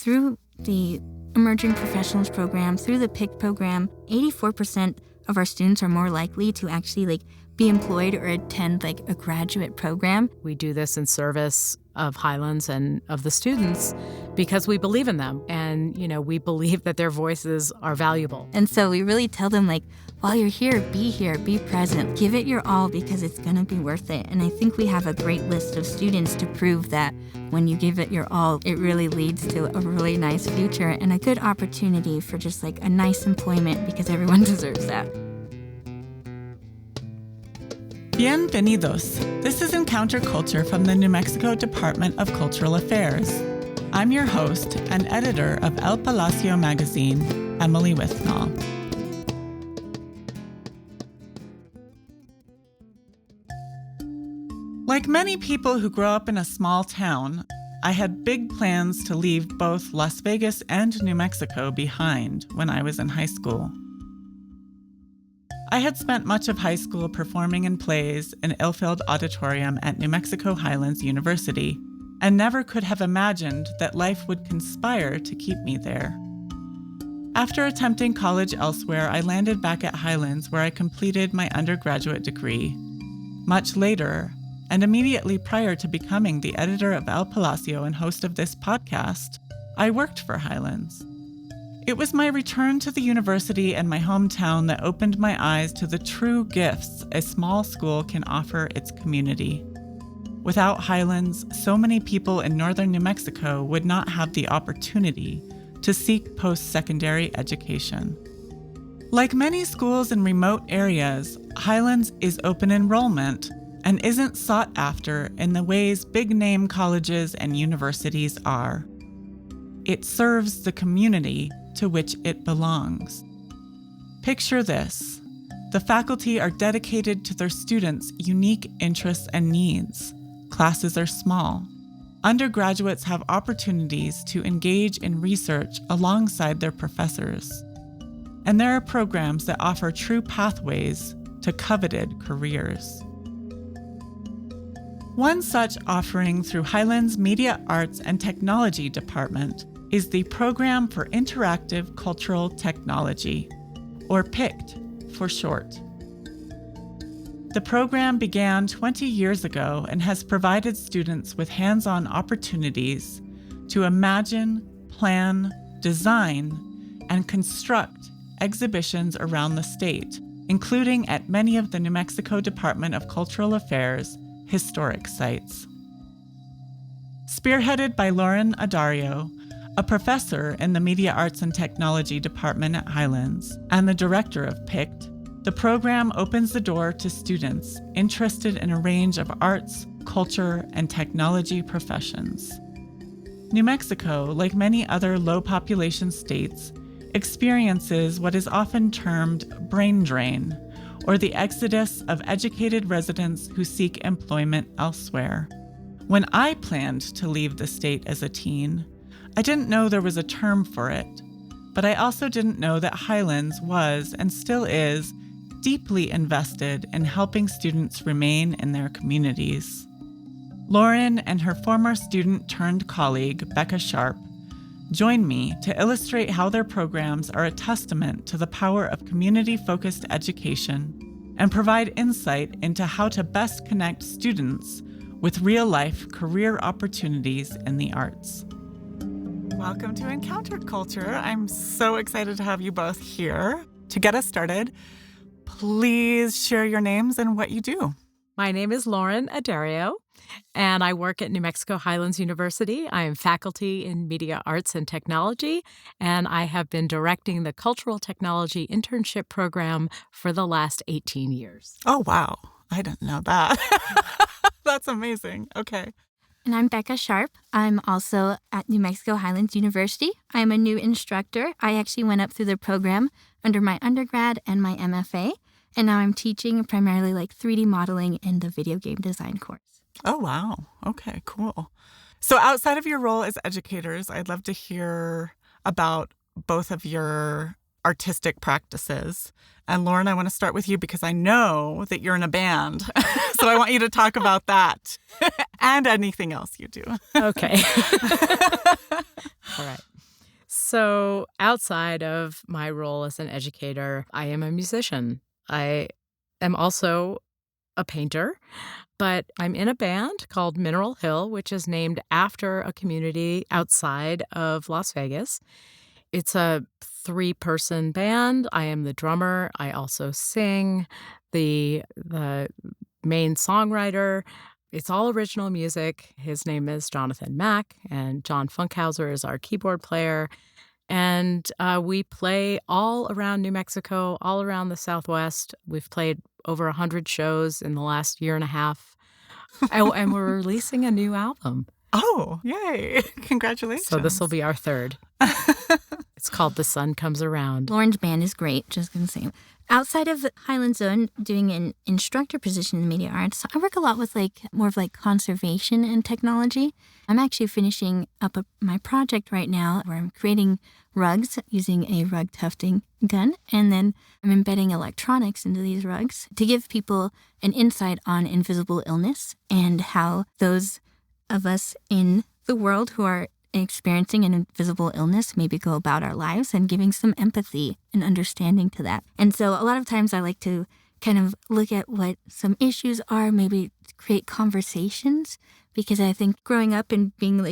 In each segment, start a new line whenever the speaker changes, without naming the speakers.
through the Emerging Professionals program, through the PIC program, 84% of our students are more likely to actually be employed or attend a graduate program.
We do this in service of Highlands and of the students because we believe in them. And, we believe that their voices are valuable.
And so we really tell them while you're here, be present, give it your all because it's going to be worth it. And I think we have a great list of students to prove that when you give it your all, it really leads to a really nice future and a good opportunity for just a nice employment because everyone deserves that.
Bienvenidos. This is Encounter Culture from the New Mexico Department of Cultural Affairs. I'm your host and editor of El Palacio magazine, Emily Withnall. Like many people who grow up in a small town, I had big plans to leave both Las Vegas and New Mexico behind when I was in high school. I had spent much of high school performing in plays in Ilfeld Auditorium at New Mexico Highlands University, and never could have imagined that life would conspire to keep me there. After attempting college elsewhere, I landed back at Highlands where I completed my undergraduate degree. Much later, and immediately prior to becoming the editor of El Palacio and host of this podcast, I worked for Highlands. It was my return to the university and my hometown that opened my eyes to the true gifts a small school can offer its community. Without Highlands, so many people in northern New Mexico would not have the opportunity to seek post-secondary education. Like many schools in remote areas, Highlands is open enrollment and isn't sought after in the ways big-name colleges and universities are. It serves the community to which it belongs. Picture this. The faculty are dedicated to their students' unique interests and needs. Classes are small. Undergraduates have opportunities to engage in research alongside their professors. And there are programs that offer true pathways to coveted careers. One such offering through Highlands Media Arts and Technology Department is the Program for Interactive Cultural Technology, or PICT for short. The program began 20 years ago and has provided students with hands-on opportunities to imagine, plan, design, and construct exhibitions around the state, including at many of the New Mexico Department of Cultural Affairs historic sites. Spearheaded by Lauren Addario, a professor in the Media Arts and Technology Department at Highlands and the director of PICT, the program opens the door to students interested in a range of arts, culture, and technology professions. New Mexico, like many other low-population states, experiences what is often termed brain drain, or the exodus of educated residents who seek employment elsewhere. When I planned to leave the state as a teen, I didn't know there was a term for it, but I also didn't know that Highlands was, and still is, deeply invested in helping students remain in their communities. Lauren and her former student-turned-colleague, Becca Sharp, join me to illustrate how their programs are a testament to the power of community-focused education and provide insight into how to best connect students with real-life career opportunities in the arts. Welcome to Encounter Culture. I'm so excited to have you both here. To get us started, please share your names and what you do.
My name is Lauren Addario, and I work at New Mexico Highlands University. I am faculty in Media Arts and Technology, and I have been directing the Cultural Technology Internship Program for the last 18 years.
Oh, wow. I didn't know that. That's amazing. Okay.
And I'm Becca Sharp. I'm also at New Mexico Highlands University. I'm a new instructor. I actually went up through the program under my undergrad and my MFA, and now I'm teaching primarily 3D modeling in the video game design course.
Oh, wow. Okay, cool. So outside of your role as educators, I'd love to hear about both of your artistic practices. And Lauren, I want to start with you because I know that you're in a band. So I want you to talk about that and anything else you do.
Okay. All right. So outside of my role as an educator, I am a musician. I am also a painter, but I'm in a band called Mineral Hill, which is named after a community outside of Las Vegas. It's a three-person band. I am the drummer. I also sing, the main songwriter. It's all original music. His name is Jonathan Mack, and John Funkhauser is our keyboard player. And we play all around New Mexico, all around the Southwest. We've played over 100 shows in the last year and a half. And we're releasing a new album.
Oh, yay. Congratulations.
So this will be our third. It's called The Sun Comes Around.
Lauren's band is great, just going to say. Outside of Highland Zone, doing an instructor position in media arts, I work a lot with more of conservation and technology. I'm actually finishing up my project right now where I'm creating rugs using a rug tufting gun, and then I'm embedding electronics into these rugs to give people an insight on invisible illness and how those of us in the world who are experiencing an invisible illness maybe go about our lives, and giving some empathy and understanding to that. And so a lot of times I like to kind of look at what some issues are, maybe create conversations, because I think growing up and being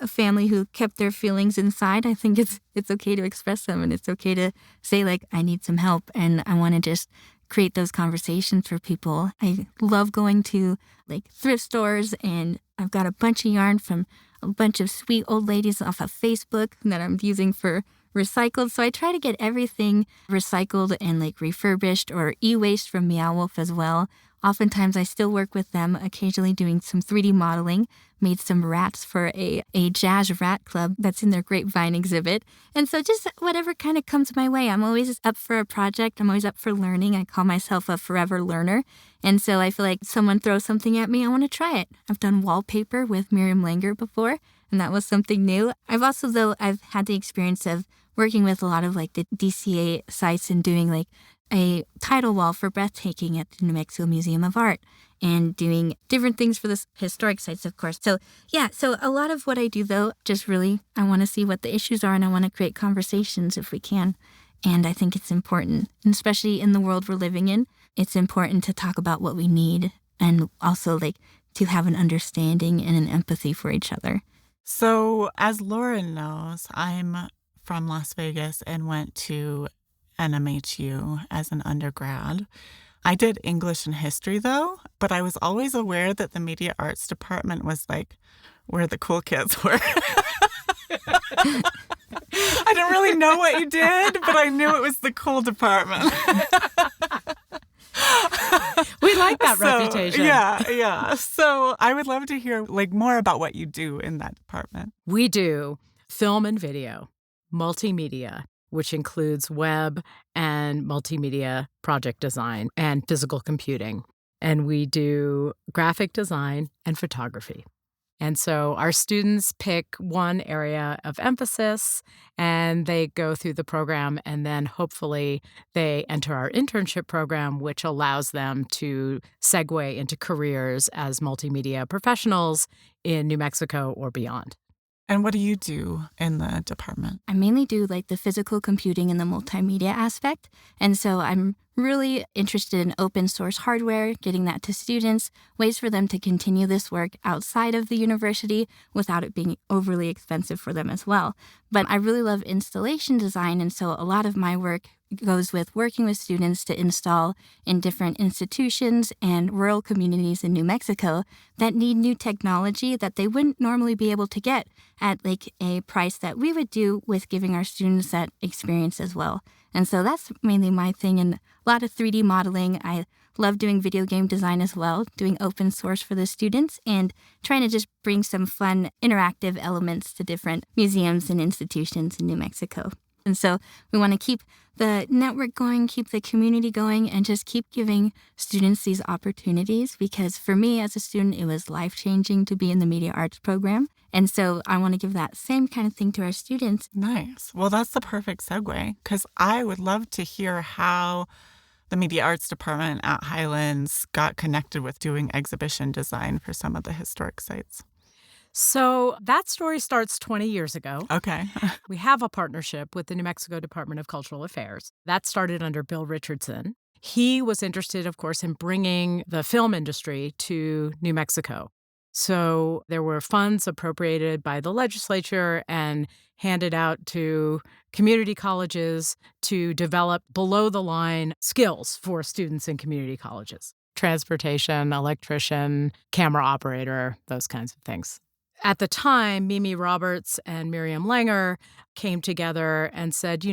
a family who kept their feelings inside, I think it's okay to express them, and it's okay to say I need some help, and I want to just create those conversations for people. I love going to thrift stores, and I've got a bunch of yarn from a bunch of sweet old ladies off of Facebook that I'm using for recycled. So I try to get everything recycled and refurbished, or e-waste from Meow Wolf as well. Oftentimes I still work with them, occasionally doing some 3D modeling, made some rats for a jazz rat club that's in their Grapevine exhibit. And so just whatever kind of comes my way. I'm always up for a project. I'm always up for learning. I call myself a forever learner. And so I feel like someone throws something at me, I want to try it. I've done wallpaper with Miriam Langer before, and that was something new. I've had the experience of working with a lot of the DCA sites and doing a title wall for Breathtaking at the New Mexico Museum of Art, and doing different things for the historic sites, of course. So a lot of what I do, though, just really, I want to see what the issues are, and I want to create conversations if we can. And I think it's important, and especially in the world we're living in, it's important to talk about what we need, and also to have an understanding and an empathy for each other.
So as Lauren knows, I'm from Las Vegas and went to NMHU as an undergrad. I did English and history, though, but I was always aware that the media arts department was where the cool kids were. I didn't really know what you did, but I knew it was the cool department.
We like that reputation.
Yeah. So I would love to hear more about what you do in that department.
We do film and video, multimedia, which includes web and multimedia project design and physical computing. And we do graphic design and photography. And so our students pick one area of emphasis, and they go through the program, and then hopefully they enter our internship program, which allows them to segue into careers as multimedia professionals in New Mexico or beyond.
And what do you do in the department?
I mainly do the physical computing and the multimedia aspect. And so I'm really interested in open source hardware, getting that to students, ways for them to continue this work outside of the university without it being overly expensive for them as well. But I really love installation design. And so a lot of my work goes with working with students to install in different institutions and rural communities in New Mexico that need new technology that they wouldn't normally be able to get at a price that we would do with giving our students that experience as well. And so that's mainly my thing, and a lot of 3D modeling. I love doing video game design as well, doing open source for the students, and trying to just bring some fun interactive elements to different museums and institutions in New Mexico. And so we want to keep the network going, keep the community going, and just keep giving students these opportunities, because for me as a student, it was life-changing to be in the media arts program. And so I want to give that same kind of thing to our students.
Nice. Well, that's the perfect segue, because I would love to hear how the media arts department at Highlands got connected with doing exhibition design for some of the historic sites.
So that story starts 20 years ago.
Okay.
We have a partnership with the New Mexico Department of Cultural Affairs. That started under Bill Richardson. He was interested, of course, in bringing the film industry to New Mexico. So there were funds appropriated by the legislature and handed out to community colleges to develop below-the-line skills for students in community colleges. Transportation, electrician, camera operator, those kinds of things. At the time, Mimi Roberts and Miriam Langer came together and said,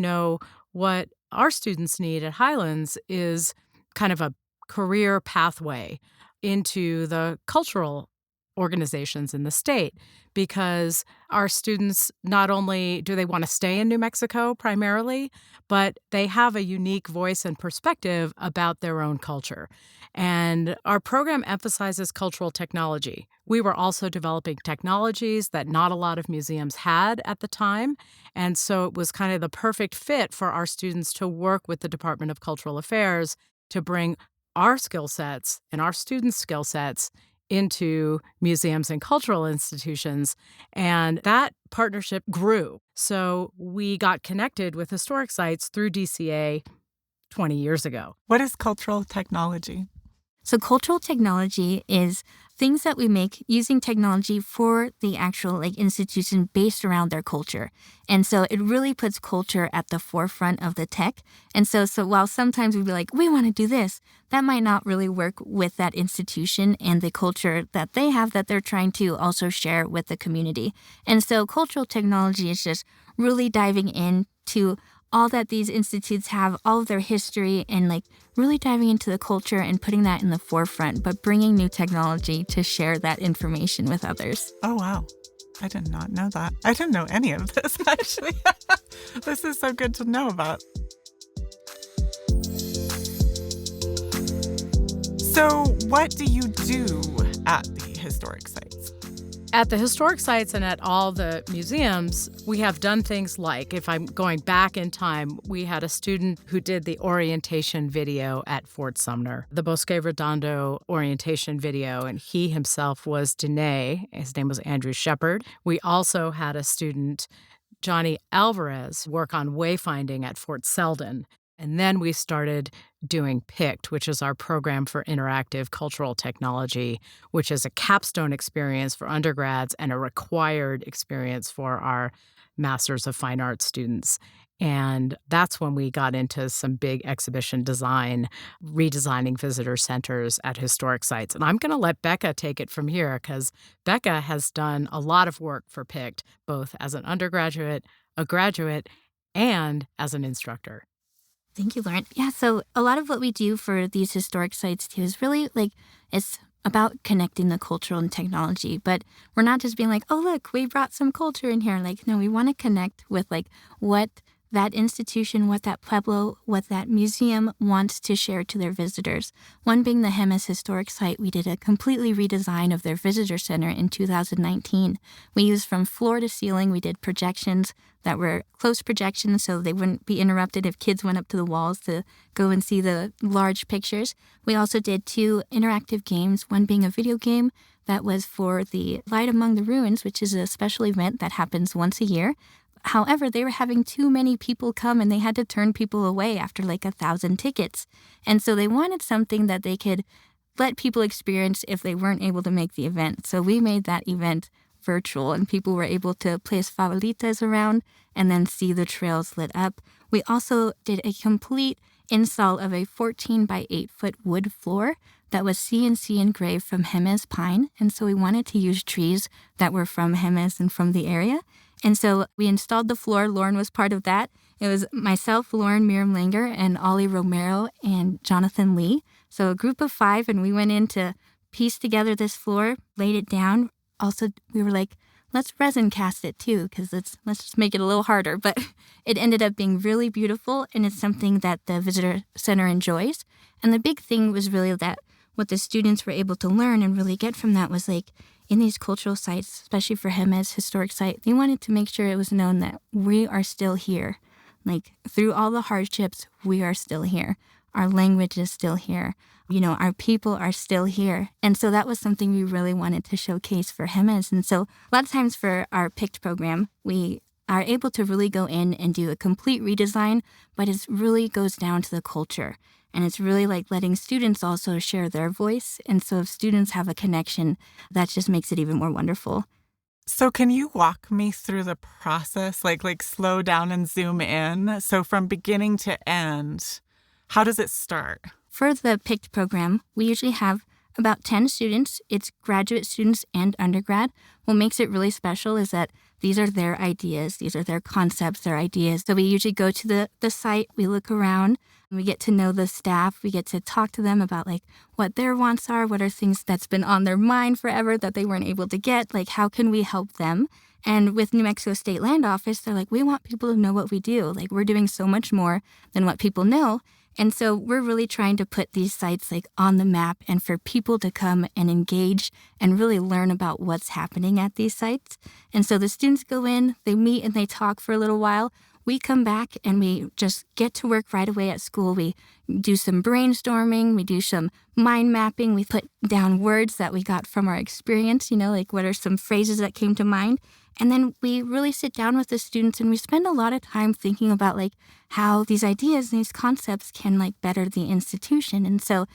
what our students need at Highlands is kind of a career pathway into the cultural organizations in the state, because our students, not only do they want to stay in New Mexico primarily, but they have a unique voice and perspective about their own culture. And our program emphasizes cultural technology. We were also developing technologies that not a lot of museums had at the time. And so it was kind of the perfect fit for our students to work with the Department of Cultural Affairs to bring our skill sets and our students' skill sets into museums and cultural institutions. And that partnership grew. So we got connected with historic sites through DCA 20 years ago.
What is cultural technology?
So cultural technology is things that we make using technology for the actual institution based around their culture. And so it really puts culture at the forefront of the tech. And so while sometimes we'd be like, we want to do this, that might not really work with that institution and the culture that they have that they're trying to also share with the community. And so cultural technology is just really diving into all that these institutes have, all of their history, and really diving into the culture and putting that in the forefront, but bringing new technology to share that information with others.
Oh, wow. I did not know that. I didn't know any of this, actually. This is so good to know about. So what do you do at the historic sites?
At the historic sites and at all the museums, we have done things like, if I'm going back in time, we had a student who did the orientation video at Fort Sumner, the Bosque Redondo orientation video, and he himself was Dene. His name was Andrew Shepard. We also had a student, Johnny Alvarez, work on wayfinding at Fort Selden. And then we started doing PICT, which is our program for interactive cultural technology, which is a capstone experience for undergrads and a required experience for our Masters of Fine Arts students. And that's when we got into some big exhibition design, redesigning visitor centers at historic sites. And I'm going to let Becca take it from here, because Becca has done a lot of work for PICT, both as an undergraduate, a graduate, and as an instructor.
Thank you, Lauren. Yeah, so a lot of what we do for these historic sites, too, is really it's about connecting the cultural and technology. But we're not just being like, oh, look, we brought some culture in here. No, we want to connect with what that institution, what that pueblo, what that museum wants to share to their visitors. One being the Jemez Historic Site, we did a completely redesign of their visitor center in 2019. We used from floor to ceiling. We did projections that were close projections so they wouldn't be interrupted if kids went up to the walls to go and see the large pictures. We also did 2 interactive games, one being a video game that was for the Light Among the Ruins, which is a special event that happens once a year. However, they were having too many people come and they had to turn people away after 1,000 tickets. And so they wanted something that they could let people experience if they weren't able to make the event. So we made that event virtual and people were able to place favelitas around and then see the trails lit up. We also did a complete install of a 14 by 8 foot wood floor that was CNC engraved from Jemez pine. And so we wanted to use trees that were from Jemez and from the area. And so we installed the floor. Lauren was part of that. It was myself, Lauren, Miriam Langer, and Ollie Romero and Jonathan Lee. So a group of 5, and we went in to piece together this floor, laid it down. Also, we were like, let's resin cast it too, because let's just make it a little harder. But it ended up being really beautiful, and it's something that the visitor center enjoys. And the big thing was really that what the students were able to learn and really get from that was in these cultural sites, especially for Jemez Historic Site, they wanted to make sure it was known that we are still here. Through all the hardships, we are still here. Our language is still here. Our people are still here. And so that was something we really wanted to showcase for HEMES. And so a lot of times for our PICT program, we are able to really go in and do a complete redesign, but it really goes down to the culture. And it's really like letting students also share their voice. And so if students have a connection, that just makes it even more wonderful.
So can you walk me through the process, like slow down and zoom in? So from beginning to end, how does it start?
For the PICT program, we usually have about 10 students. It's graduate students and undergrad. What makes it really special is that these are their ideas. These are their concepts, their ideas. So we usually go to the site, we look around, we get to know the staff, we get to talk to them about like what their wants are, what are things that's been on their mind forever that they weren't able to get, like how can we help them? And with New Mexico State Land Office, they're like, we want people to know what we do. Like we're doing so much more than what people know. And so we're really trying to put these sites like on the map and for people to come and engage and really learn about what's happening at these sites. And so the students go in, they meet and they talk for a little while. We come back and we just get to work right away at school. We do some brainstorming, we do some mind mapping, we put down words that we got from our experience, like what are some phrases that came to mind. And then we really sit down with the students and we spend a lot of time thinking about like how these ideas and these concepts can like better the institution. And so,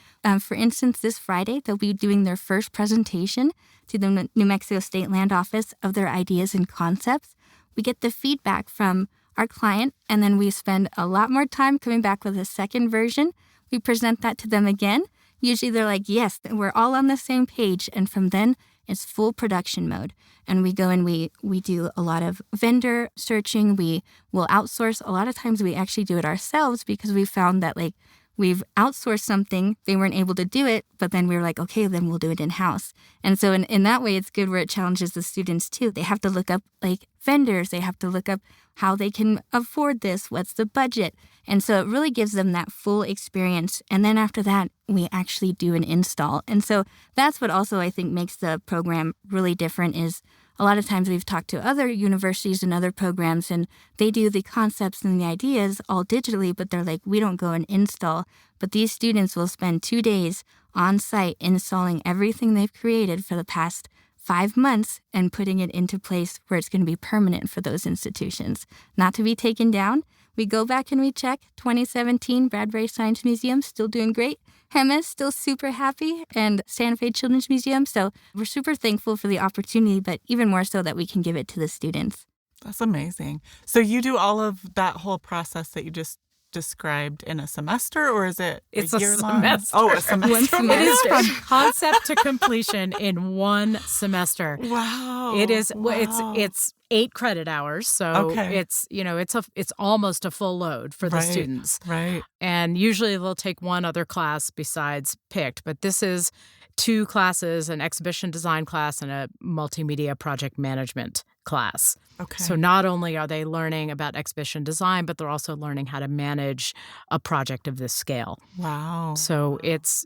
for instance, this Friday, they'll be doing their first presentation to the New Mexico State Land Office of their ideas and concepts. We get the feedback from our client, and then we spend a lot more time coming back with a second version. We present that to them again. Usually they're like, yes, we're all on the same page. And from then, it's full production mode. And we go and we do a lot of vendor searching. We will outsource. A lot of times we actually do it ourselves because we found that like we've outsourced something, they weren't able to do it, but then we were like, okay, then we'll do it in-house. And so in that way, it's good where it challenges the students too. They have to look up like vendors. They have to look up how they can afford this, what's the budget. And so it really gives them that full experience. And then after that, we actually do an install. And so that's what also I think makes the program really different is a lot of times we've talked to other universities and other programs, and they do the concepts and the ideas all digitally, but they're like, we don't go and install. But these students will spend 2 days on site installing everything they've created for the past 5 months and putting it into place where it's going to be permanent for those institutions, not to be taken down. We go back and we check 2017 Bradbury Science Museum, still doing great. HEMES, still super happy, and Santa Fe Children's Museum. So we're super thankful for the opportunity, but even more so that we can give it to the students.
That's amazing. So you do all of that whole process that you just described in a semester, or is it
It's
a
a
year long?
semester.
Oh, a semester.
One semester.
It is from concept to completion in one semester.
Wow.
It is.
Wow.
It's 8 credit hours, so
Okay.
it's almost a full load for the
Right.
students.
Right.
And usually they'll take one other class besides PICT, but this is 2 classes, an exhibition design class and a multimedia project management class.
Okay.
So not only are they learning about exhibition design, but they're also learning how to manage a project of this scale.
Wow.
So it's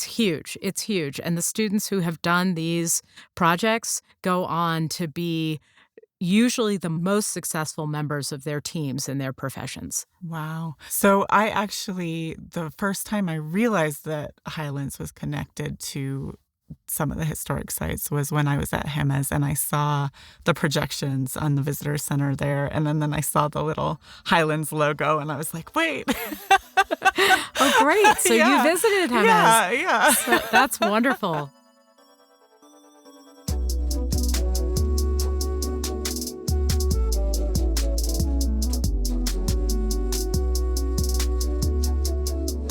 huge. It's huge. And the students who have done these projects go on to be usually the most successful members of their teams in their professions.
Wow. So the first time I realized that Highlands was connected to some of the historic sites was when I was at HEMES and I saw the projections on the visitor center there. And then I saw the little Highlands logo and I was like, wait.
Oh, great. So
Yeah.
you visited HEMES.
Yeah.
So that's wonderful.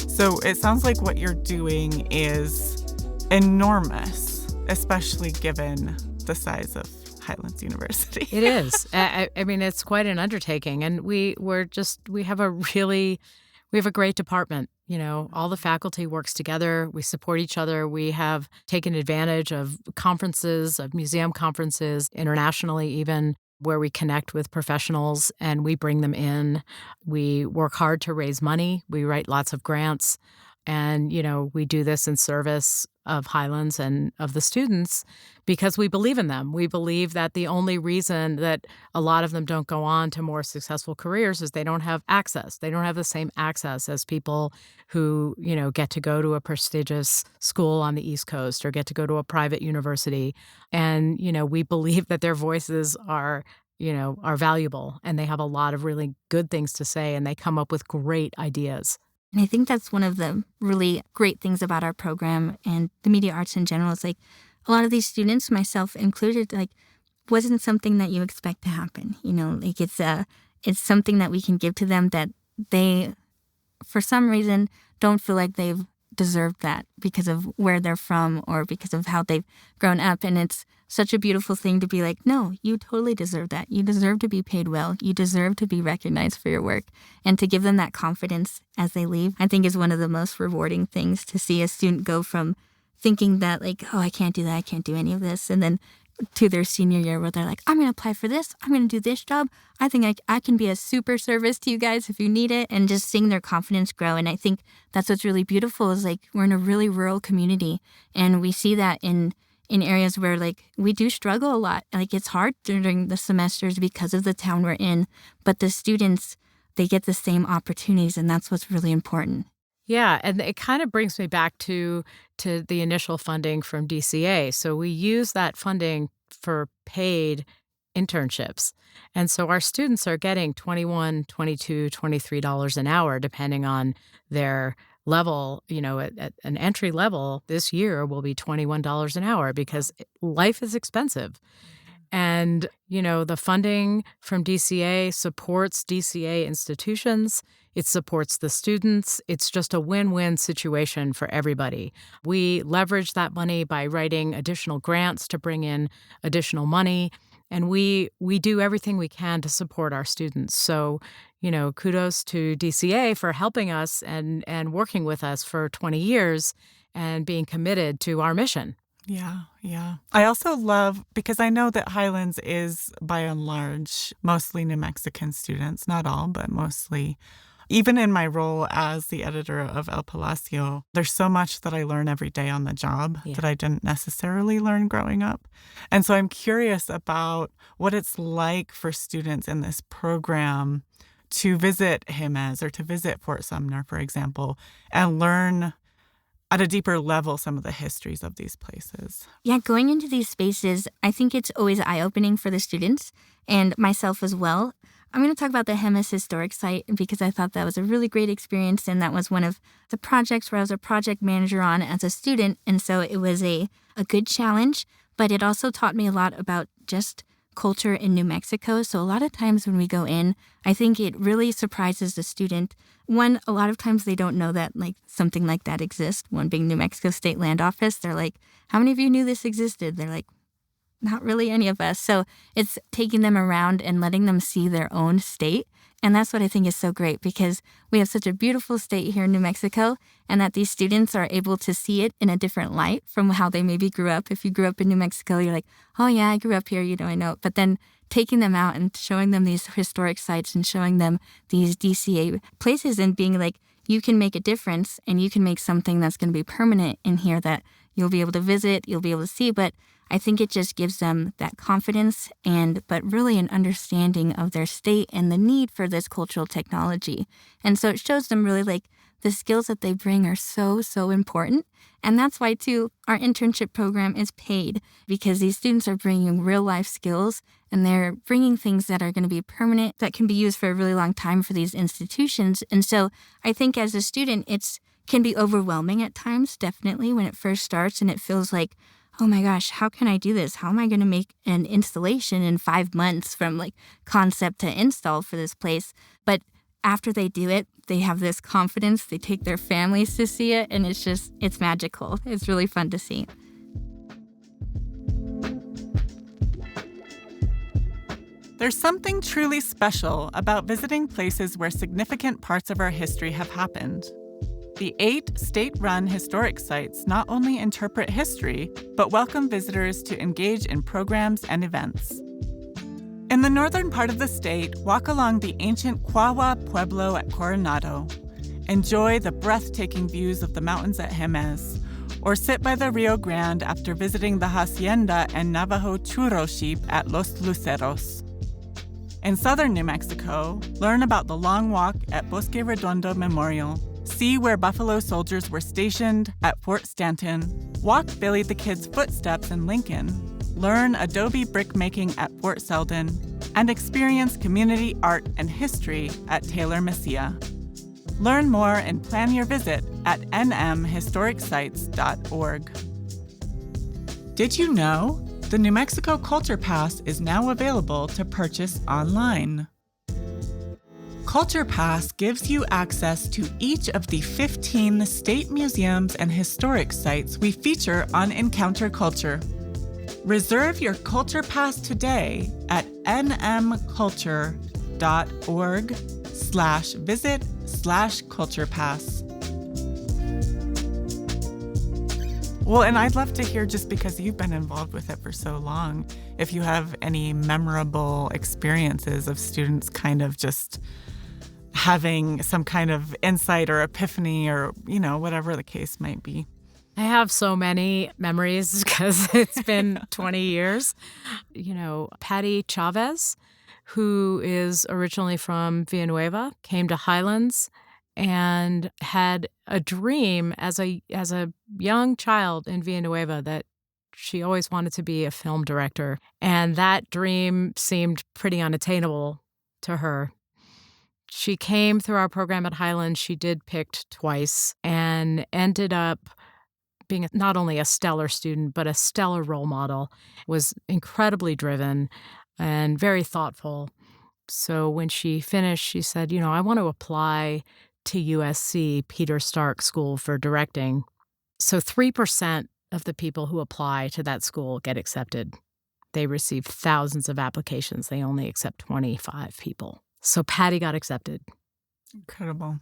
So it sounds like what you're doing is
enormous,
especially given the size of Highlands University.
It is. I mean, it's quite an undertaking, and we have a great department. All the faculty works together. We support each other. We have taken advantage of conferences, of museum conferences, internationally even, where we connect with professionals and we bring them in. We work hard to raise money. We write lots of grants. And, we do this in service of Highlands and of the students because we believe in them. We believe that the only reason that a lot of them don't go on to more successful careers is they don't have access. They don't have the same access as people who, get to go to a prestigious school on the East Coast or get to go to a private university. And, we believe that their voices are valuable, and they have a lot of really good things to say, and they come up with great ideas.
And I think that's one of the really great things about our program and the media arts in general. Is like a lot of these students, myself included, like wasn't something that you expect to happen. Like it's something that we can give to them that they, for some reason, don't feel like they've deserved that because of where they're from or because of how they've grown up. And it's such a beautiful thing to be like, no, you totally deserve that. You deserve to be paid well. You deserve to be recognized for your work. And to give them that confidence as they leave, I think is one of the most rewarding things, to see a student go from thinking that like, oh, I can't do that, I can't do any of this, and then to their senior year where they're like, I'm going to apply for this, I'm going to do this job. I think I can be a super service to you guys if you need it, and just seeing their confidence grow. And I think that's what's really beautiful is like we're in a really rural community, and we see that in areas where like we do struggle a lot. Like it's hard during the semesters because of the town we're in, but the students, they get the same opportunities, and that's what's really important.
Yeah, and it kind of brings me back to the initial funding from DCA. So we use that funding for paid internships. And so our students are getting $21, $22, $23 an hour, depending on their level. At an entry level this year will be $21 an hour because life is expensive. And, the funding from DCA supports DCA institutions. It supports the students. It's just a win-win situation for everybody. We leverage that money by writing additional grants to bring in additional money. And we do everything we can to support our students. So, kudos to DCA for helping us and working with us for 20 years and being committed to our mission.
Yeah. I also love, because I know that Highlands is, by and large, mostly New Mexican students, not all, but mostly. Even in my role as the editor of El Palacio, there's so much that I learn every day on the job that I didn't necessarily learn growing up. And so I'm curious about what it's like for students in this program to visit Jiménez or to visit Fort Sumner, for example, and learn at a deeper level some of the histories of these places.
Yeah, going into these spaces, I think it's always eye-opening for the students and myself as well. I'm going to talk about the Jiménez Historic Site because I thought that was a really great experience, and that was one of the projects where I was a project manager on as a student, and so it was a good challenge, but it also taught me a lot about just culture in New Mexico. So a lot of times when we go in, I think it really surprises the student. One, a lot of times they don't know that like something like that exists. One being New Mexico State Land Office, they're like, how many of you knew this existed? They're like, not really any of us. So it's taking them around and letting them see their own state. And that's what I think is so great, because we have such a beautiful state here in New Mexico, and that these students are able to see it in a different light from how they maybe grew up. If you grew up in New Mexico, you're like, oh yeah, I grew up here, I know. But then taking them out and showing them these historic sites and showing them these DCA places and being like, you can make a difference and you can make something that's going to be permanent in here that you'll be able to visit, you'll be able to see. But I think it just gives them that confidence but really an understanding of their state and the need for this cultural technology. And so it shows them really like the skills that they bring are so, so important. And that's why, too, our internship program is paid, because these students are bringing real life skills and they're bringing things that are going to be permanent, that can be used for a really long time for these institutions. And so I think as a student, it can be overwhelming at times, definitely, when it first starts, and it feels like, oh my gosh, how can I do this? How am I going to make an installation in 5 months from like concept to install for this place? But after they do it, they have this confidence, they take their families to see it, and it's magical. It's really fun to see.
There's something truly special about visiting places where significant parts of our history have happened. The 8 state-run historic sites not only interpret history, but welcome visitors to engage in programs and events. In the northern part of the state, walk along the ancient Quahua Pueblo at Coronado. Enjoy the breathtaking views of the mountains at Jemez, or sit by the Rio Grande after visiting the hacienda and Navajo churro sheep at Los Luceros. In southern New Mexico, learn about the long walk at Bosque Redondo Memorial, see where Buffalo soldiers were stationed at Fort Stanton, walk Billy the Kid's footsteps in Lincoln, learn adobe brickmaking at Fort Selden, and experience community art and history at Taylor Mesilla. Learn more and plan your visit at nmhistoricsite.org. Did you know? The New Mexico Culture Pass is now available to purchase online. Culture Pass gives you access to each of the 15 state museums and historic sites we feature on Encounter Culture. Reserve your Culture Pass today at nmculture.org/visit/culturepass. Well, and I'd love to hear, just because you've been involved with it for so long, if you have any memorable experiences of students kind of just having some kind of insight or epiphany or, whatever the case might be.
I have so many memories because it's been 20 years. Patty Chavez, who is originally from Villanueva, came to Highlands and had a dream as a young child in Villanueva that she always wanted to be a film director. And that dream seemed pretty unattainable to her. She came through our program at Highlands. She did picked twice and ended up being not only a stellar student, but a stellar role model, was incredibly driven and very thoughtful. So when she finished, she said, I want to apply to USC Peter Stark School for Directing. So 3% of the people who apply to that school get accepted. They receive thousands of applications. They only accept 25 people. So Patty got accepted.
Incredible.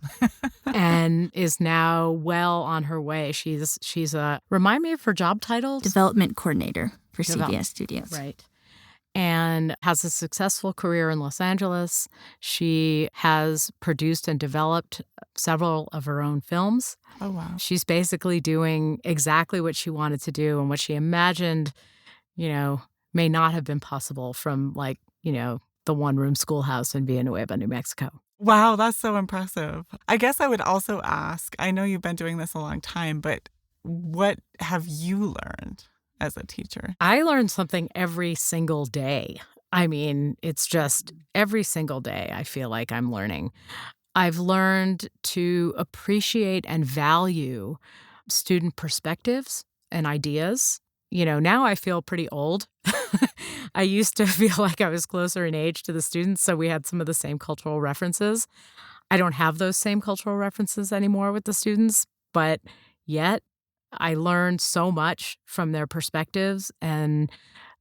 And is now well on her way. She's a, remind me of her job title?
Development coordinator for CBS Studios.
Right. And has a successful career in Los Angeles. She has produced and developed several of her own films.
Oh, wow.
She's basically doing exactly what she wanted to do and what she imagined, may not have been possible from the one-room schoolhouse in Villanueva, New Mexico.
Wow, that's so impressive. I guess I would also ask, I know you've been doing this a long time, but what have you learned as a teacher?
I learn something every single day. I mean, it's just every single day I feel like I'm learning. I've learned to appreciate and value student perspectives and ideas. Now I feel pretty old. I used to feel like I was closer in age to the students, so we had some of the same cultural references. I don't have those same cultural references anymore with the students, but yet I learned so much from their perspectives and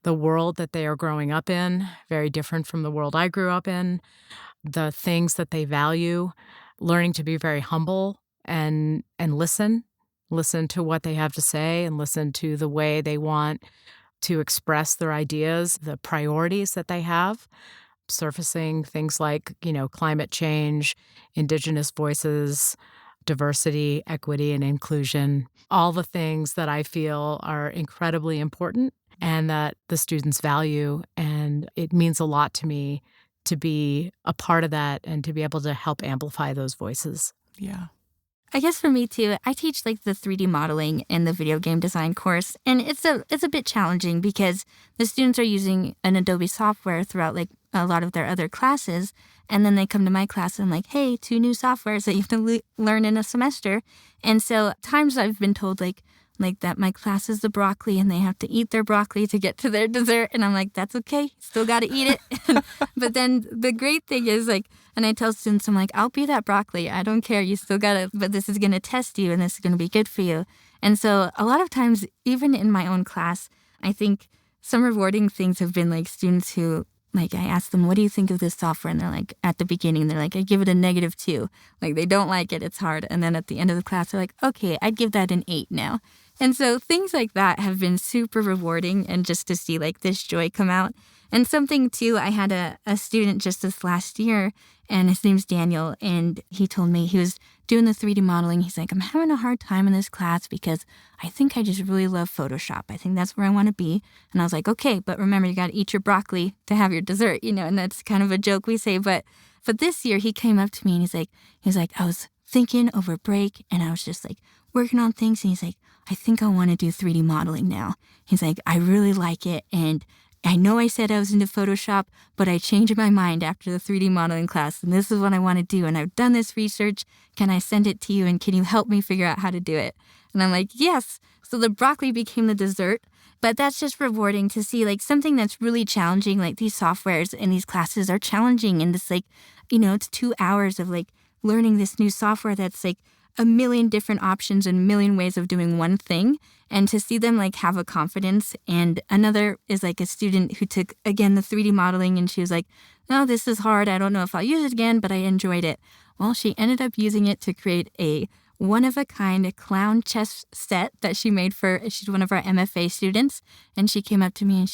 the world that they are growing up in, very different from the world I grew up in, the things that they value, learning to be very humble and listen to what they have to say and listen to the way they want to express their ideas, the priorities that they have, surfacing things like, climate change, indigenous voices, diversity, equity, and inclusion, all the things that I feel are incredibly important and that the students value. And it means a lot to me to be a part of that and to be able to help amplify those voices.
Yeah.
I guess for me too, I teach the 3D modeling and the video game design course, and it's a bit challenging because the students are using an Adobe software throughout a lot of their other classes, and then they come to my class and I'm like, hey, 2 new softwares that you have to learn in a semester. And so times I've been told like that my class is the broccoli and they have to eat their broccoli to get to their dessert. And I'm like, that's okay. Still got to eat it. But then the great thing is and I tell students, I'm like, I'll be that broccoli. I don't care. You still got to, but this is going to test you and this is going to be good for you. And so a lot of times, even in my own class, I think some rewarding things have been students who, I ask them, what do you think of this software? And they're at the beginning, they're I give it a -2. They don't like it. It's hard. And then at the end of the class, they're okay, I'd give that an 8 now. And so things like that have been super rewarding, and just to see this joy come out. And something too, I had a student just this last year, and his name's Daniel, and he told me he was doing the 3D modeling. He's like, I'm having a hard time in this class because I think I just really love Photoshop. I think that's where I want to be. And I was like, okay, but remember, you got to eat your broccoli to have your dessert, and that's kind of a joke we say. But this year he came up to me and he's like, I was thinking over break and I was just like working on things. And he's like, I think I want to do 3D modeling now. He's like, I really like it. And I know I said I was into Photoshop, but I changed my mind after the 3D modeling class, and this is what I want to do, and I've done this research. Can I send it to you, and can you help me figure out how to do it? And I'm like, yes. So the broccoli became the dessert, but that's just rewarding to see like something that's really challenging, like these softwares in these classes are challenging, and it's like, it's 2 hours of like learning this new software that's like a million different options and a million ways of doing one thing, and to see them like have a confidence. And another is like a student who took, again, the 3D modeling, and she was like, no, this is hard. I don't know if I'll use it again, but I enjoyed it. Well, she ended up using it to create a one-of-a-kind clown chess set that she made she's one of our MFA students. And she came up to me and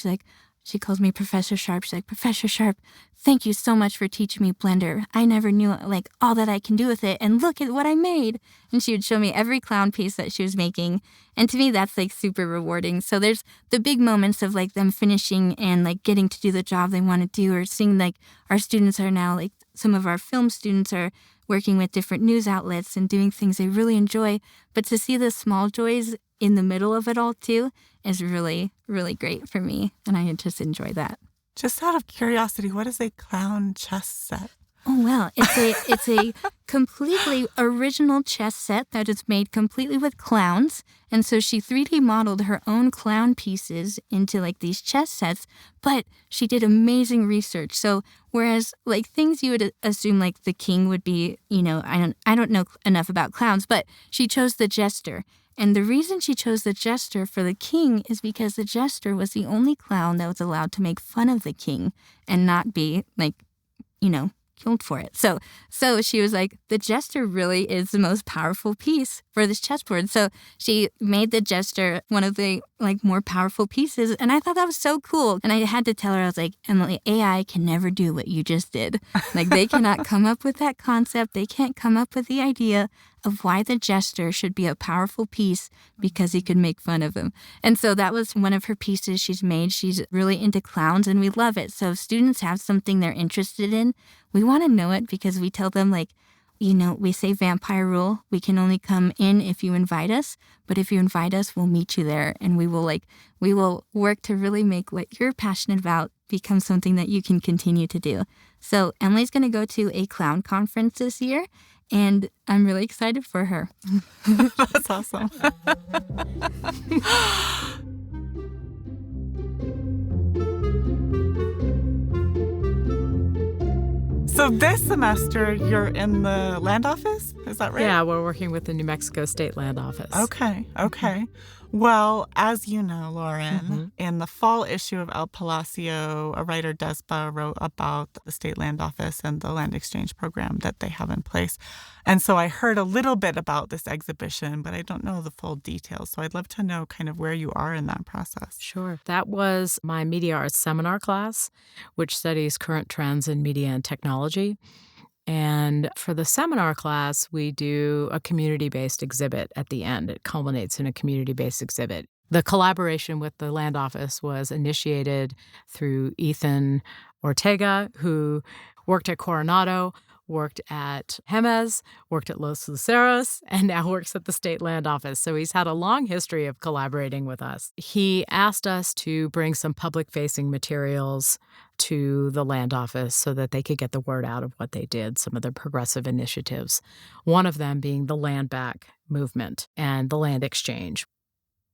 she calls me Professor Sharp. She's like, Professor Sharp, thank you so much for teaching me Blender. I never knew like all that I can do with it, and look at what I made. And she would show me every clown piece that she was making. And to me, that's like super rewarding. So there's the big moments of like them finishing and like getting to do the job they want to do, or seeing like our students are now like some of our film students are working with different news outlets and doing things they really enjoy. But to see the small joys in the middle of it all too is really, really great for me. And I just enjoy that.
Just out of curiosity, what is a clown chess set?
Oh, well, it's a completely original chess set that is made completely with clowns. And so she 3D modeled her own clown pieces into like these chess sets, but she did amazing research. So whereas like things you would assume like the king would be, I don't know enough about clowns, but she chose the jester. And the reason she chose the jester for the king is because the jester was the only clown that was allowed to make fun of the king and not be like, killed for it. So she was like, the jester really is the most powerful piece for this chessboard. So she made the jester one of the like more powerful pieces. And I thought that was so cool. And I had to tell her, I was like, Emily, AI can never do what you just did. Like they cannot come up with that concept. They can't come up with the idea of why the jester should be a powerful piece because he could make fun of him. And so that was one of her pieces she's made. She's really into clowns and we love it. So if students have something they're interested in, we want to know it because we tell them like, we say vampire rule. We can only come in if you invite us, but if you invite us, we'll meet you there. And we will work to really make what you're passionate about become something that you can continue to do. So Emily's going to go to a clown conference this year, and I'm really excited for her.
That's awesome. So this semester, you're in the land office? Is that right?
Yeah, we're working with the New Mexico State Land Office.
Okay. Well, as you know, Lauren, in the fall issue of El Palacio, a writer, Despa, wrote about the State Land Office and the land exchange program that they have in place. And so I heard a little bit about this exhibition, but I don't know the full details. So I'd love to know kind of where you are in that process.
Sure. That was my media arts seminar class, which studies current trends in media and technology. And for the seminar class, we do a community-based exhibit at the end. It culminates in a community-based exhibit. The collaboration with the land office was initiated through Ethan Ortega, who worked at Coronado, worked at Jemez, worked at Los Luceros, and now works at the State Land Office. So he's had a long history of collaborating with us. He asked us to bring some public-facing materials to the land office so that they could get the word out of what they did, some of their progressive initiatives, one of them being the land back movement and the land exchange.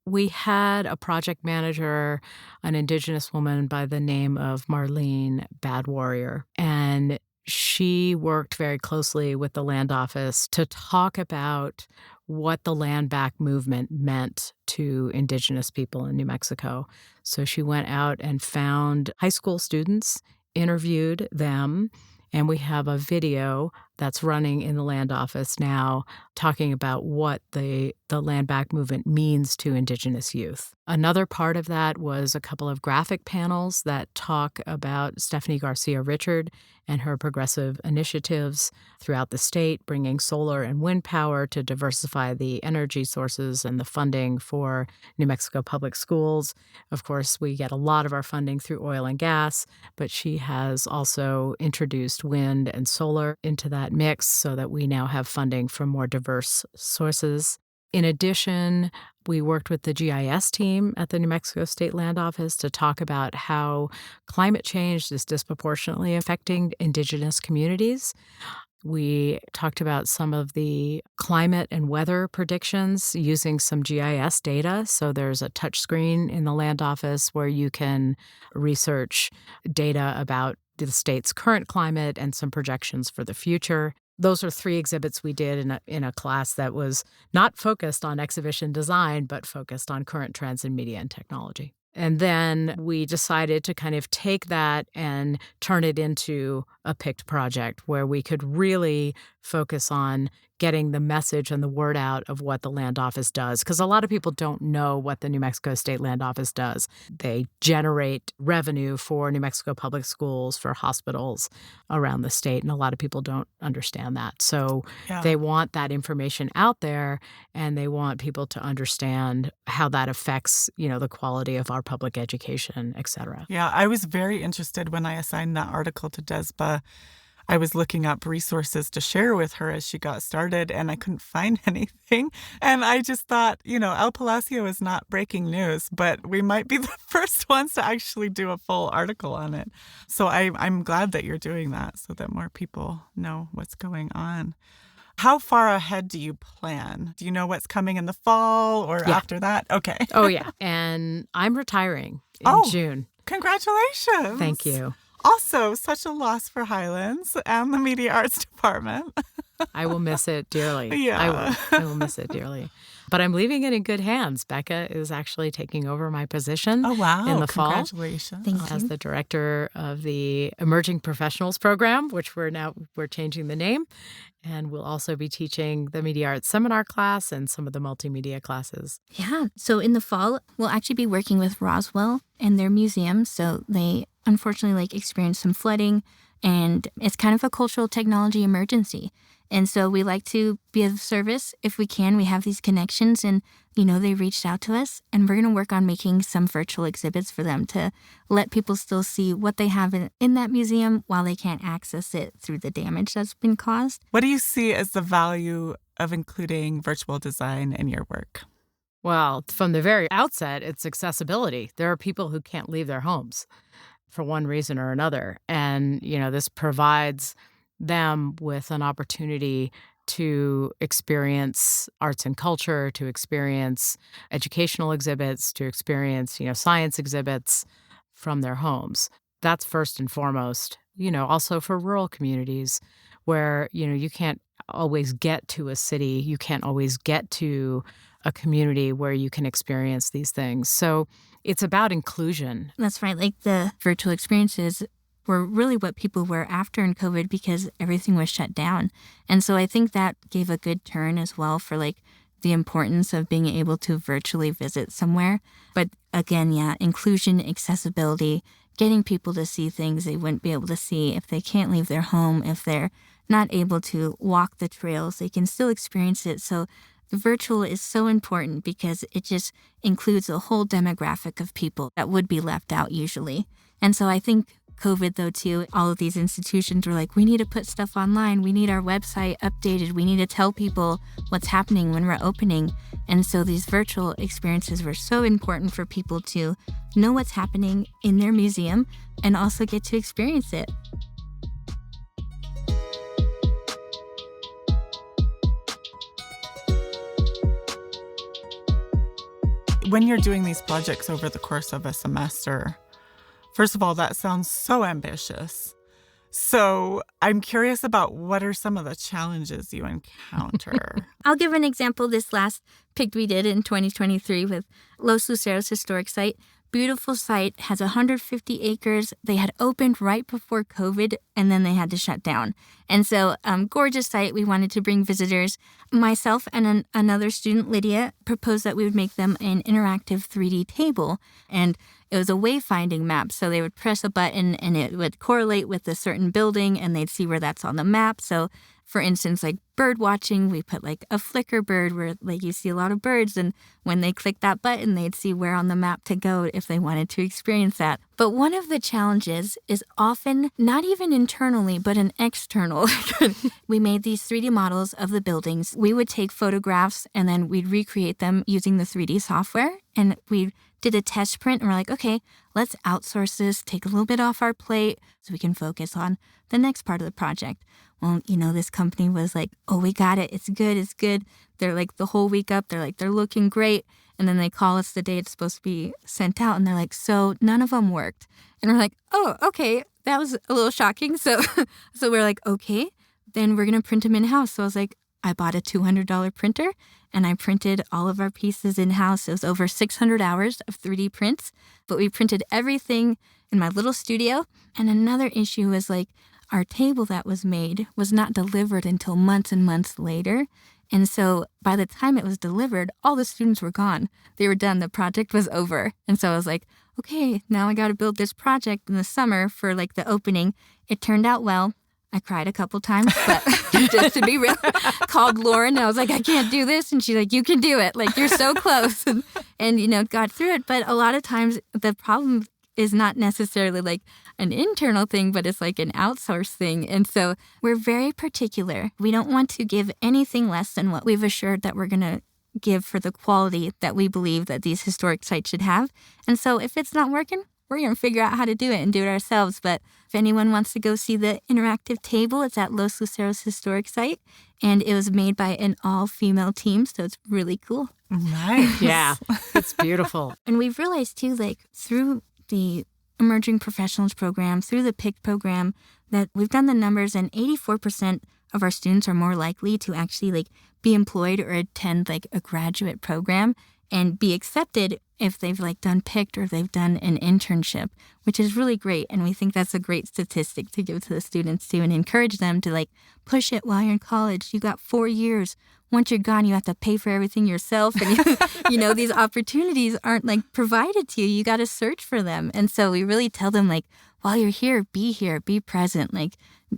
We had a project manager, an Indigenous woman by the name of Marlene Bad Warrior, and she worked very closely with the land office to talk about what the land back movement meant to Indigenous people in New Mexico. So she went out and found high school students, interviewed them, And we have a video that's running in the land office now talking about what the land back movement means to Indigenous youth. Another part of that was a couple of graphic panels that talk about Stephanie Garcia Richard and her progressive initiatives throughout the state, bringing solar and wind power to diversify the energy sources and the funding for New Mexico public schools. Of course, we get a lot of our funding through oil and gas, but she has also introduced wind and solar into that mix so that we now have funding from more diverse sources. In addition, we worked with the GIS team at the New Mexico State Land Office to talk about how climate change is disproportionately affecting Indigenous communities. We talked about some of the climate and weather predictions using some GIS data. So there's a touchscreen in the land office where you can research data about the state's current climate and some projections for the future. Those are 3 exhibits we did in a class that was not focused on exhibition design, but focused on current trends in media and technology. And then we decided to kind of take that and turn it into a picked project where we could really focus on getting the message and the word out of what the land office does. Because a lot of people don't know what the New Mexico State Land Office does. They generate revenue for New Mexico public schools, for hospitals around the state, and a lot of people don't understand that. So They want that information out there, and they want people to understand how that affects, the quality of our public education, et cetera.
Yeah, I was very interested when I assigned that article to Desba. I was looking up resources to share with her as she got started, and I couldn't find anything. And I just thought, El Palacio is not breaking news, but we might be the first ones to actually do a full article on it. So I'm glad that you're doing that so that more people know what's going on. How far ahead do you plan? Do you know what's coming in the fall or after that? Okay.
Oh, yeah. And I'm retiring in June.
Congratulations.
Thank you.
Also, such a loss for Highlands and the Media Arts Department.
I will miss it dearly.
Yeah.
I will miss it dearly. But I'm leaving it in good hands. Becca is actually taking over my position in the fall.
Congratulations.
Thank you.
As the director of the Emerging Professionals Program, which we're changing the name. And we'll also be teaching the Media Arts Seminar class and some of the multimedia classes.
Yeah. So in the fall, we'll actually be working with Roswell and their museum. So they unfortunately experienced some flooding, and it's kind of a cultural technology emergency. And so we like to be of service if we can. We have these connections, and, they reached out to us, and we're going to work on making some virtual exhibits for them to let people still see what they have in that museum while they can't access it through the damage that's been caused.
What do you see as the value of including virtual design in your work?
Well, from the very outset, it's accessibility. There are people who can't leave their homes for one reason or another. And, this provides them with an opportunity to experience arts and culture, to experience educational exhibits, to experience, science exhibits from their homes. That's first and foremost, also for rural communities where, you can't always get to a city, you can't always get to a community where you can experience these things. So it's about inclusion.
That's right. The virtual experiences were really what people were after in COVID because everything was shut down. And so I think that gave a good turn as well for the importance of being able to virtually visit somewhere. But again, inclusion, accessibility, getting people to see things they wouldn't be able to see if they can't leave their home, if they're not able to walk the trails, they can still experience it. So the virtual is so important because it just includes a whole demographic of people that would be left out usually. And so I think COVID, though, too, all of these institutions were we need to put stuff online. We need our website updated. We need to tell people what's happening when we're opening. And so these virtual experiences were so important for people to know what's happening in their museum and also get to experience it.
When you're doing these projects over the course of a semester, first of all, that sounds so ambitious. So I'm curious about what are some of the challenges you encounter?
I'll give an example. This last pick we did in 2023 with Los Luceros Historic Site. beautiful site, has 150 acres. They had opened right before COVID, and then they had to shut down. And so, gorgeous site. We wanted to bring visitors. Myself and another student, Lydia, proposed that we would make them an interactive 3D table. And it was a wayfinding map. So they would press a button, and it would correlate with a certain building, and they'd see where that's on the map. So, for instance, like bird watching, we put like a flicker bird where like you see a lot of birds, and when they click that button, they'd see where on the map to go if they wanted to experience that. But one of the challenges is often not even internally, but an external. We made these 3D models of the buildings. We would take photographs and then we'd recreate them using the 3D software. And we did a test print and we're like, okay, let's outsource this, take a little bit off our plate so we can focus on the next part of the project. Well, this company was like, oh, we got it. It's good. It's good. They're like the whole week up. They're like, they're looking great. And then they call us the day it's supposed to be sent out. And they're like, so none of them worked. And we're like, oh, okay. That was a little shocking. So we're like, okay, then we're going to print them in-house. So I was like, I bought a $200 printer and I printed all of our pieces in-house. It was over 600 hours of 3D prints, but we printed everything in my little studio. And another issue was like, our table that was made was not delivered until months and months later. And so by the time it was delivered, all the students were gone. They were done. The project was over. And so I was like, okay, now I got to build this project in the summer for like the opening. It turned out well. I cried a couple times, but just to be real, called Lauren. And I was like, I can't do this. And she's like, you can do it. Like, you're so close. And got through it. But a lot of times the problem is not necessarily like an internal thing, but it's like an outsourced thing. And so we're very particular. We don't want to give anything less than what we've assured that we're going to give for the quality that we believe that these historic sites should have. And so if it's not working, we're going to figure out how to do it and do it ourselves. But if anyone wants to go see the interactive table, it's at Los Luceros Historic Site. And it was made by an all-female team, so it's really cool.
Nice.
Yeah, it's beautiful.
And we've realized, too, like through the Emerging Professionals program, through the PIC program, that we've done the numbers, and 84% of our students are more likely to actually like be employed or attend like a graduate program and be accepted if they've like done PIC or if they've done an internship, which is really great. And we think that's a great statistic to give to the students too, and encourage them to like push it while you're in college. You got 4 years. Once you're gone, you have to pay for everything yourself. And, these opportunities aren't like provided to you. You got to search for them. And so we really tell them like, while you're here, be present, like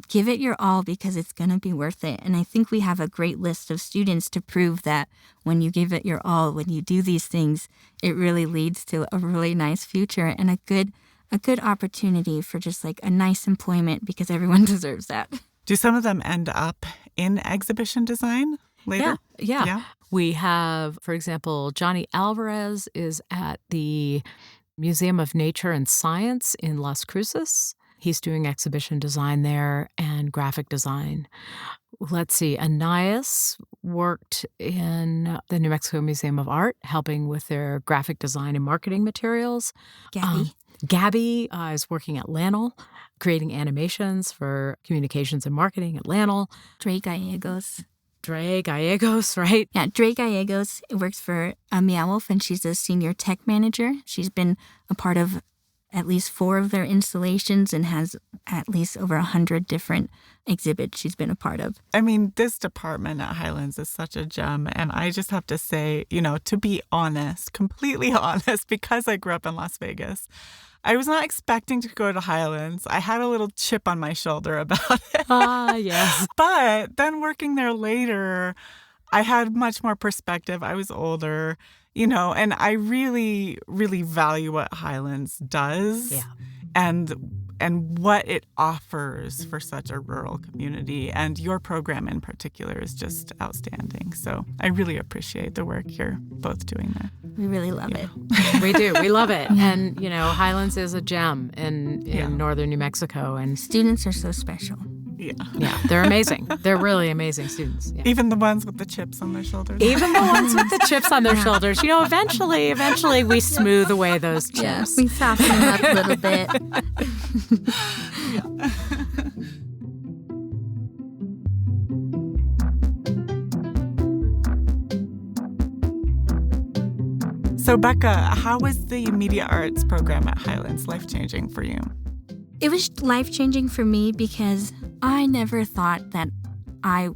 give it your all because it's going to be worth it. And I think we have a great list of students to prove that when you give it your all, when you do these things, it really leads to a really nice future and a good opportunity for just like a nice employment because everyone deserves that.
Do some of them end up in exhibition design later?
Yeah. We have, for example, Johnny Alvarez is at the Museum of Nature and Science in Las Cruces. He's doing exhibition design there and graphic design. Let's see, Anais worked in the New Mexico Museum of Art, helping with their graphic design and marketing materials. Gabby is working at Lanel, creating animations for communications and marketing at Lanel.
Dre Gallegos,
right?
Yeah, Dre Gallegos works for Meowwolf, and she's a senior tech manager. She's been a part of at least 4 of their installations and has at least over 100 different exhibits she's been a part of.
I mean, this department at Highlands is such a gem. And I just have to say, to be honest, completely honest, because I grew up in Las Vegas, I was not expecting to go to Highlands. I had a little chip on my shoulder about it.
Yes.
But then working there later, I had much more perspective. I was older, and I really, really value what Highlands does and what it offers for such a rural community. And your program in particular is just outstanding. So I really appreciate the work you're both doing there.
We really love it.
We do. We love it. And, Highlands is a gem in northern New Mexico. And
students are so special.
Yeah, they're amazing. They're really amazing students. Yeah.
Even the ones with the chips on their shoulders.
Even the ones with the chips on their shoulders. Eventually we smooth away those chips.
Yeah, we soften them up a little bit.
So Becca, how was the media arts program at Highlands life-changing for you?
It was life-changing for me because I never thought that I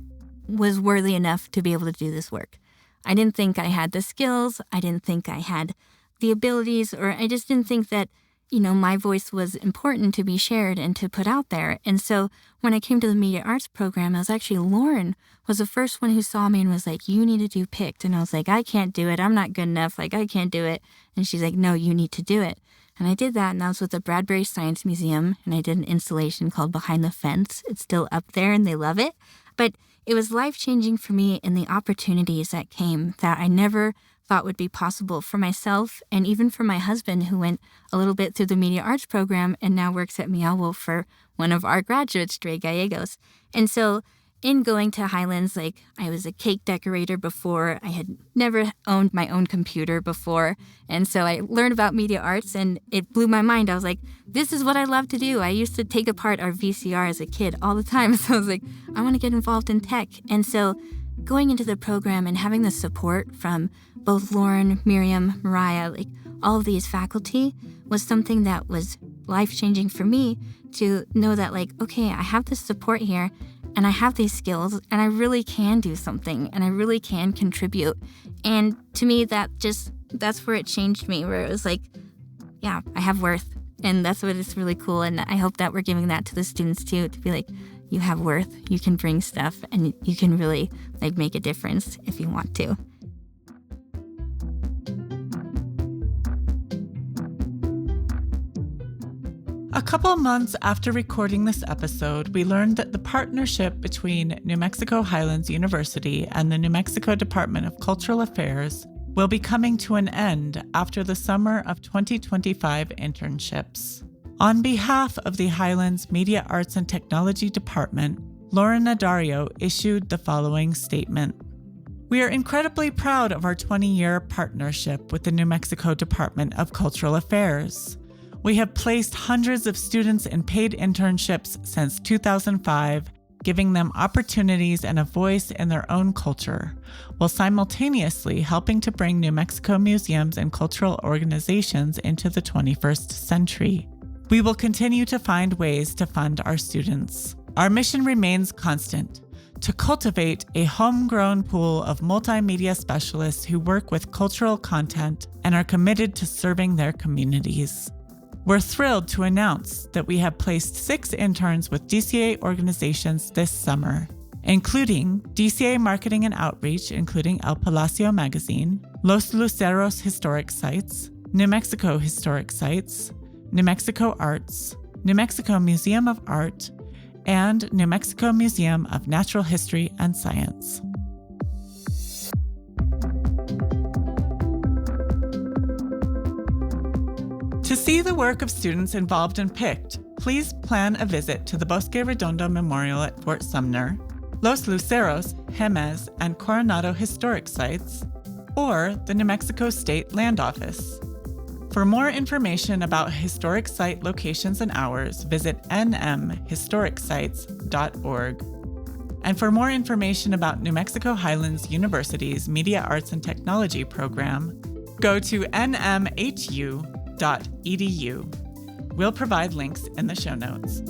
was worthy enough to be able to do this work. I didn't think I had the skills. I didn't think I had the abilities, or I just didn't think that, my voice was important to be shared and to put out there. And so when I came to the media arts program, Lauren was the first one who saw me and was like, you need to do PICT. And I was like, I can't do it. I'm not good enough. I can't do it. And she's like, no, you need to do it. And I did that, and I was with the Bradbury Science Museum, and I did an installation called Behind the Fence. It's still up there, and they love it. But it was life-changing for me in the opportunities that came that I never thought would be possible for myself and even for my husband, who went a little bit through the media arts program and now works at Miawo for one of our graduates, Dre Gallegos. And so in going to Highlands, I was a cake decorator before. I had never owned my own computer before. And so I learned about media arts, and it blew my mind. I was like, this is what I love to do. I used to take apart our VCR as a kid all the time. So I was like, I want to get involved in tech. And so going into the program and having the support from both Lauren, Miriam, Mariah, all of these faculty was something that was life-changing for me, to know that okay, I have this support here, and I have these skills, and I really can do something, and I really can contribute. And to me, that's where it changed me, where it was yeah, I have worth. And that's what is really cool. And I hope that we're giving that to the students too, to be you have worth, you can bring stuff, and you can really make a difference if you want to.
A couple months after recording this episode, we learned that the partnership between New Mexico Highlands University and the New Mexico Department of Cultural Affairs will be coming to an end after the summer of 2025 internships. On behalf of the Highlands Media Arts and Technology Department, Lauren Addario issued the following statement. We are incredibly proud of our 20-year partnership with the New Mexico Department of Cultural Affairs. We have placed hundreds of students in paid internships since 2005, giving them opportunities and a voice in their own culture, while simultaneously helping to bring New Mexico museums and cultural organizations into the 21st century. We will continue to find ways to fund our students. Our mission remains constant: to cultivate a homegrown pool of multimedia specialists who work with cultural content and are committed to serving their communities. We're thrilled to announce that we have placed 6 interns with DCA organizations this summer, including DCA Marketing and Outreach, including El Palacio Magazine, Los Luceros Historic Sites, New Mexico Historic Sites, New Mexico Arts, New Mexico Museum of Art, and New Mexico Museum of Natural History and Science. To see the work of students involved in PICT, please plan a visit to the Bosque Redondo Memorial at Fort Sumner, Los Luceros, Jemez, and Coronado Historic Sites, or the New Mexico State Land Office. For more information about historic site locations and hours, visit nmhistoricsite.org. And for more information about New Mexico Highlands University's Media Arts and Technology program, go to NMHU.edu. We'll provide links in the show notes.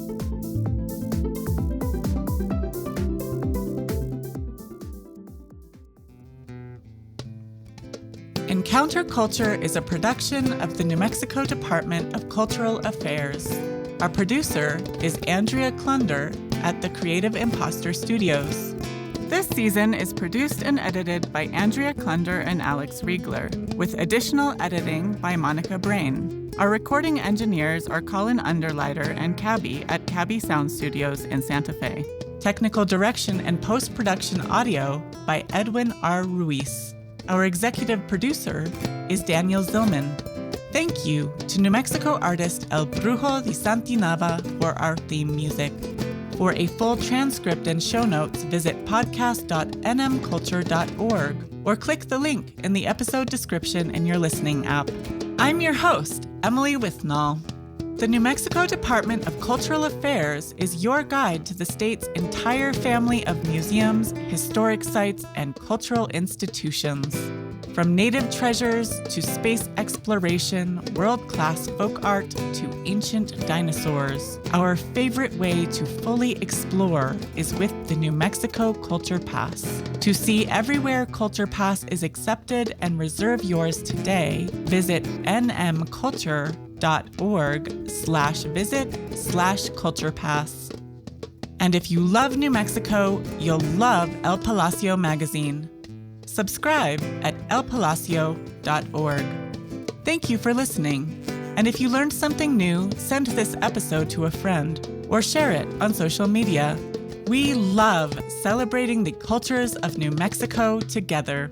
Encounter Culture is a production of the New Mexico Department of Cultural Affairs. Our producer is Andrea Klunder at the Creative Imposter Studios. This season is produced and edited by Andrea Klunder and Alex Riegler, with additional editing by Monica Brain. Our recording engineers are Colin Underleiter and Cabby at Cabby Sound Studios in Santa Fe. Technical direction and post-production audio by Edwin R. Ruiz. Our executive producer is Daniel Zillman. Thank you to New Mexico artist El Brujo de Santinava for our theme music. For a full transcript and show notes, visit podcast.nmculture.org or click the link in the episode description in your listening app. I'm your host, Emily Withnall. The New Mexico Department of Cultural Affairs is your guide to the state's entire family of museums, historic sites, and cultural institutions. From native treasures to space exploration, world-class folk art to ancient dinosaurs, our favorite way to fully explore is with the New Mexico Culture Pass. To see everywhere Culture Pass is accepted and reserve yours today, visit nmculture.org/visit/culturepass. And if you love New Mexico, you'll love El Palacio magazine. Subscribe at elpalacio.org. Thank you for listening. And if you learned something new, send this episode to a friend or share it on social media. We love celebrating the cultures of New Mexico together.